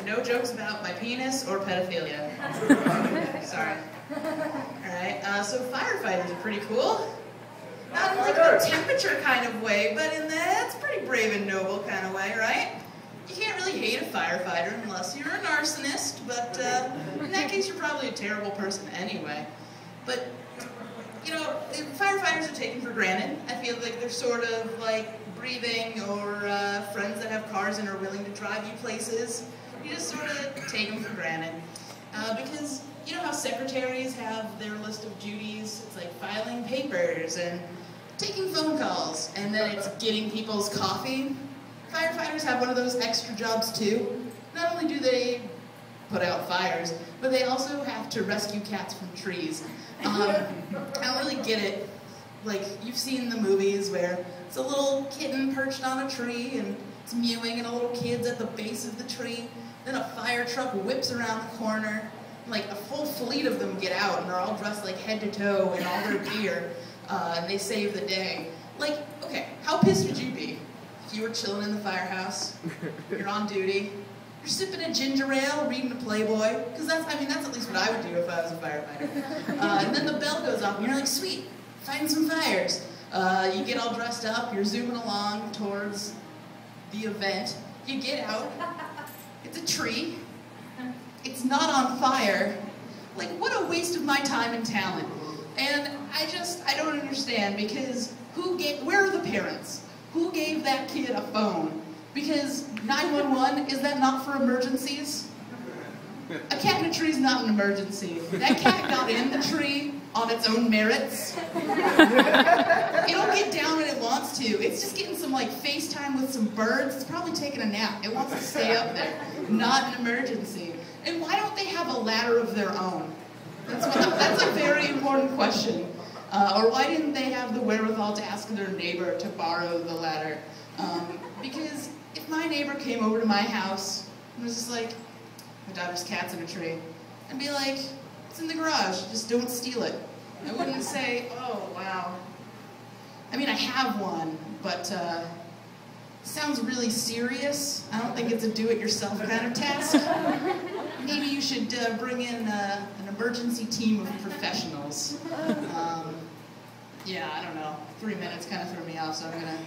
no jokes about my penis or pedophilia. Sorry. Alright, so firefighters are pretty cool. Not in like the temperature kind of way, but in that's pretty brave and noble kind of way, right? You can't really hate a firefighter unless you're a narcissist, but in that case you're probably a terrible person anyway. But, you know, firefighters are taken for granted. I feel like they're sort of like breathing or friends that have cars and are willing to drive you places. You just sort of take them for granted. Because you know how secretaries have their list of duties? It's like filing papers and taking phone calls, and then it's getting people's coffee. Firefighters have one of those extra jobs too. Not only do they put out fires, but they also have to rescue cats from trees. I don't really get it. Like, you've seen the movies where it's a little kitten perched on a tree and it's mewing and a little kid's at the base of the tree. Then a fire truck whips around the corner. Like, a full fleet of them get out and they're all dressed like head to toe in all their gear, and they save the day. Like, okay, how pissed would you be if you were chilling in the firehouse, you're on duty, you're sipping a ginger ale, reading a Playboy, because that's at least what I would do if I was a firefighter. And then the bell goes off and you're like, sweet, fighting some fires. You get all dressed up, you're zooming along towards the event, you get out, it's a tree, it's not on fire. Like, what a waste of my time and talent. And I don't understand, because where are the parents? Who gave that kid a phone? Because 911, is that not for emergencies? A cat in a tree is not an emergency. That cat got in the tree on its own merits. It'll get down when it wants to. It's just getting some like FaceTime with some birds. It's probably taking a nap. It wants to stay up there. Not an emergency. And why don't they have a ladder of their own? That's a very important question. Or why didn't they have the wherewithal to ask their neighbor to borrow the ladder? Because if my neighbor came over to my house and was just like, my daughter's cat's in a tree, I'd be like, it's in the garage, just don't steal it. I wouldn't say, oh, wow. I mean, I have one, but it sounds really serious. I don't think it's a do-it-yourself kind of task. Maybe you should bring in an emergency team of professionals. Yeah, I don't know. 3 minutes kind of threw me off, so I'm gonna...